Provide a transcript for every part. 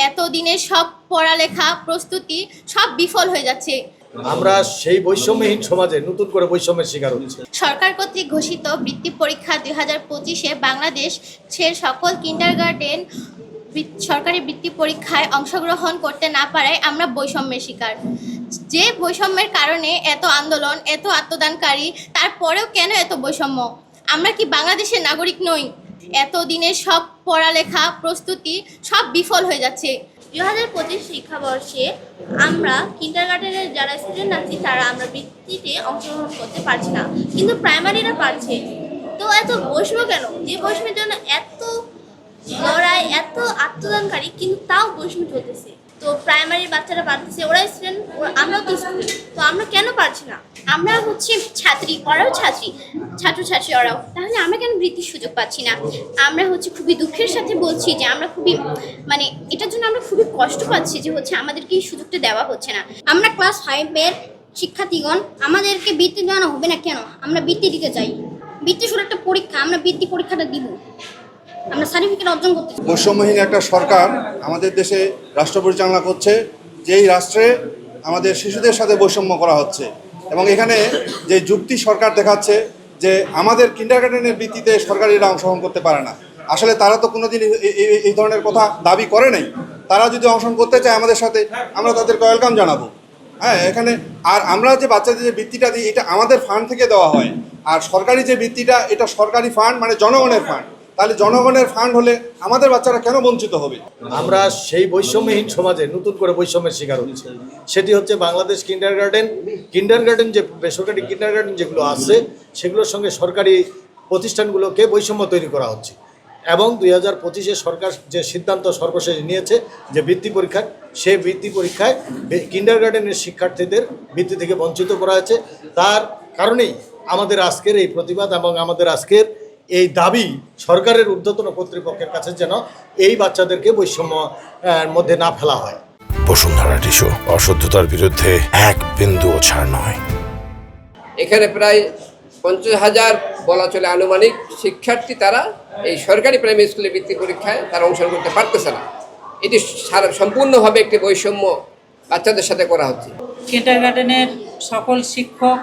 এতদিনের সব পড়ালেখা প্রস্তুতি সব বিফল হয়ে যাচ্ছে। আমরা সেই বৈষম্যহীন সমাজে নতুন করে বৈষম্যের শিকার হচ্ছি। সরকার কর্তৃক ঘোষিত বৃত্তি পরীক্ষা 2025-এ বাংলাদেশের সকল কিন্ডারগার্টেন সরকারি বৃত্তি পরীক্ষায় অংশগ্রহণ করতে না পারায় আমরা বৈষম্যের শিকার। যে বৈষম্যের কারণে এত আন্দোলন, এত আত্মদানকারী, তারপরেও কেন এত বৈষম্য? আমরা কি বাংলাদেশের নাগরিক নই? এতদিনের সব পড়ালেখা প্রস্তুতি সব বিফল হয়ে যাচ্ছে। 2025 শিক্ষাবর্ষে আমরা কিন্ডারগার্টেনের যারা স্টুডেন্ট আছি তারা আমরা বৃত্তিতে অংশগ্রহণ করতে পারছি না, কিন্তু প্রাইমারিরা পারছে। তো এত বৈষম্য কেন? যে বৈষম্যের জন্য এত লড়াই, এত আত্মদানকারী, কিন্তু তাও বৈষম্য চলতেছে। তো প্রাইমারির বাচ্চারা পারতেছে, ওরা স্টুডেন্ট, আমরাও তো স্টুডেন্ট, তো আমরা কেন পারছি না? আমরা হচ্ছে ছাত্রী, ওরাও ছাত্রী, ছাত্রছাত্রী ওরাও, তাহলে আমরা কেন বৃত্তির সুযোগ পাচ্ছি না? আমরা হচ্ছে খুবই দুঃখের সাথে বলছি যে আমরা খুবই এটার জন্য আমরা খুবই কষ্ট পাচ্ছি যে হচ্ছে আমাদেরকে এই সুযোগটা দেওয়া হচ্ছে না। আমরা ক্লাস 5-এর শিক্ষার্থীগণ, আমাদেরকে বৃত্তি দেওয়ানো হবে না কেন? আমরা বৃত্তি দিতে চাই। বৃত্তি শুধু একটা পরীক্ষা, আমরা বৃত্তি পরীক্ষাটা দিব, আমরা সার্টিফিকেট অর্জন করতে। বৈষম্যহীন একটা সরকার আমাদের দেশে রাষ্ট্র পরিচালনা করছে, যেই রাষ্ট্রে আমাদের শিশুদের সাথে বৈষম্য করা হচ্ছে। এবং এখানে যে যুক্তি সরকার দেখাচ্ছে যে আমাদের কিন্ডারগার্টেনের বৃত্তিতে সরকারিরা অংশগ্রহণ করতে পারে না, আসলে তারা তো কোনোদিন এই ধরনের কথা দাবি করে নাই। তারা যদি অংশগ্রহণ করতে চায় আমাদের সাথে, আমরা তাদেরকে ওয়েলকাম জানাবো। হ্যাঁ, এখানে আর আমরা যে বাচ্চাদের যে বৃত্তিটা দিই, এটা আমাদের ফান্ড থেকে দেওয়া হয়। আর সরকারি যে বৃত্তিটা, এটা সরকারি ফান্ড, মানে জনগণের ফান্ড। তাহলে জনগণের ফান্ড হলে আমাদের বাচ্চারা কেন বঞ্চিত হবে? আমরা সেই বৈষম্যহীন সমাজে নতুন করে বৈষম্যের শিকার হচ্ছি। সেটি হচ্ছে বাংলাদেশ কিন্ডারগার্টেন যে বেসরকারি কিন্ডারগার্টেন যেগুলো আছে, সেগুলোর সঙ্গে সরকারি প্রতিষ্ঠানগুলোকে বৈষম্য তৈরি করা হচ্ছে। এবং 2025-এ সরকার যে সিদ্ধান্ত সর্বশেষ নিয়েছে যে বৃত্তি পরীক্ষা, সেই বৃত্তি পরীক্ষায় কিন্ডারগার্টেনের শিক্ষার্থীদের বৃত্তি থেকে বঞ্চিত করা হয়েছে। তার কারণেই আমাদের আজকের এই প্রতিবাদ এবং আমাদের আজকের এই দাবি সরকারের ঊর্ধ্বতন কর্তৃপক্ষের কাছে, যেন এই বাচ্চাদেরকে বৈষম্য মধ্যে না ফেলা হয়। বসুন্ধরা টিস্যু, অশুদ্ধতার বিরুদ্ধে এক বিন্দুও ছাড় নয়। এখানে প্রায় 50,000 বলা চলে আনুমানিক শিক্ষার্থী, তারা এই সরকারি প্রাইমারি স্কুলের বৃত্তি পরীক্ষায় তারা অংশগ্রহণ করতে পারতেছে না। এটি সম্পূর্ণভাবে একটি বৈষম্য বাচ্চাদের সাথে করা হচ্ছে। কিন্ডারগার্টেনের সকল শিক্ষক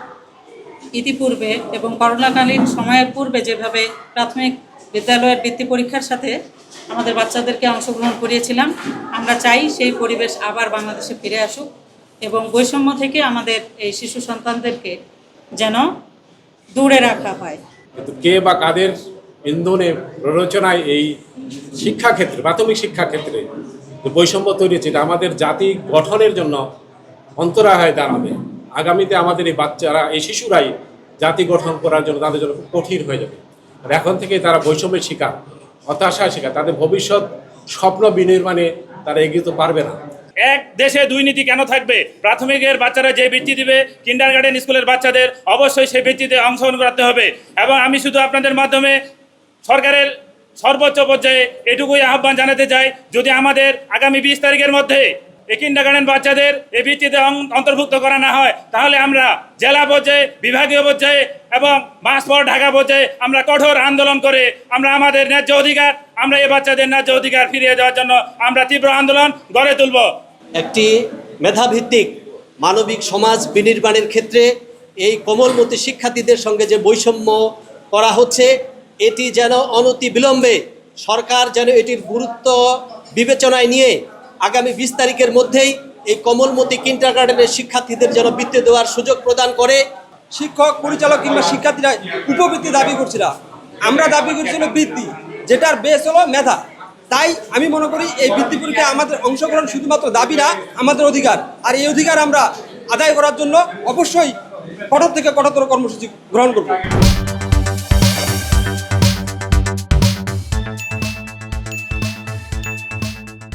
ইতিপূর্বে এবং করোনাকালীন সময়ের পূর্বে যেভাবে প্রাথমিক বিদ্যালয়ের বৃত্তি পরীক্ষার সাথে আমাদের বাচ্চাদেরকে অংশগ্রহণ করিয়েছিলাম, আমরা চাই সেই পরিবেশ আবার বাংলাদেশে ফিরে আসুক এবং বৈষম্য থেকে আমাদের এই শিশু সন্তানদেরকে যেন দূরে রাখা হয়। কিন্তু কে বা কাদের ইন্ধনে প্ররোচনায় এই শিক্ষাক্ষেত্রে, প্রাথমিক শিক্ষাক্ষেত্রে বৈষম্য তৈরি হচ্ছে, এটা আমাদের জাতি গঠনের জন্য অন্তরায় হয়ে দাঁড়াবে। আগামীতে আমাদের এই বাচ্চারা, এই শিশুরাই জাতি গঠন করার জন্য তাদের জন্য খুব কঠিন হয়ে যাবে। আর এখন থেকে তারা বৈষম্যের শিকার, হতাশার শিকার, তাদের ভবিষ্যৎ স্বপ্ন বিনির্মাণে তারা এগিয়ে তো পারবে না। এক দেশে দুই নীতি কেন থাকবে? প্রাথমিকের বাচ্চারা যে বৃত্তি দিবে, কিন্ডারগার্টেন স্কুলের বাচ্চাদের অবশ্যই সেই বৃত্তিতে অংশগ্রহণ করতে হবে। এবং আমি শুধু আপনাদের মাধ্যমে সরকারের সর্বোচ্চ পর্যায়ে এটুকুই আহ্বান জানাতে চাই, যদি আমাদের আগামী 20 তারিখের মধ্যে এই কিন্ডারগার্টেন বাচ্চাদের এই বৃত্তিতে অন্তর্ভুক্ত করা না হয়, তাহলে আমরা জেলা পর্যায়ে, বিভাগীয় পর্যায়ে এবং মাসপর ঢাকা পর্যায়ে আমরা কঠোর আন্দোলন করে আমরা আমাদের ন্যায্য অধিকার, আমরা এই বাচ্চাদের ন্যায্য অধিকার ফিরিয়ে দেওয়ার জন্য আমরা তীব্র আন্দোলন গড়ে তুলব। একটি মেধাভিত্তিক মানবিক সমাজ বিনির্মাণের ক্ষেত্রে এই কোমলমতি শিক্ষার্থীদের সঙ্গে যে বৈষম্য করা হচ্ছে, এটি যেন অনতিবিলম্বে সরকার যেন এটির গুরুত্ব বিবেচনায় নিয়ে আগামী 20 তারিখের মধ্যেই এই কোমলমতি কিন্ডারগার্টেনের শিক্ষার্থীদের যেন বৃত্তি দেওয়ার সুযোগ প্রদান করে। শিক্ষক, পরিচালক কিংবা শিক্ষার্থীরা উপবৃত্তি দাবি করছিল, আমরা দাবি করছিল বৃত্তি, যেটার বেস হলো মেধা। তাই আমি মনে করি এই বৃত্তি পরীক্ষায় আমাদের অংশগ্রহণ শুধুমাত্র দাবি না, আমাদের অধিকার। আর এই অধিকার আমরা আদায় করার জন্য অবশ্যই কঠোর থেকে কঠোরতর কর্মসূচি গ্রহণ করব।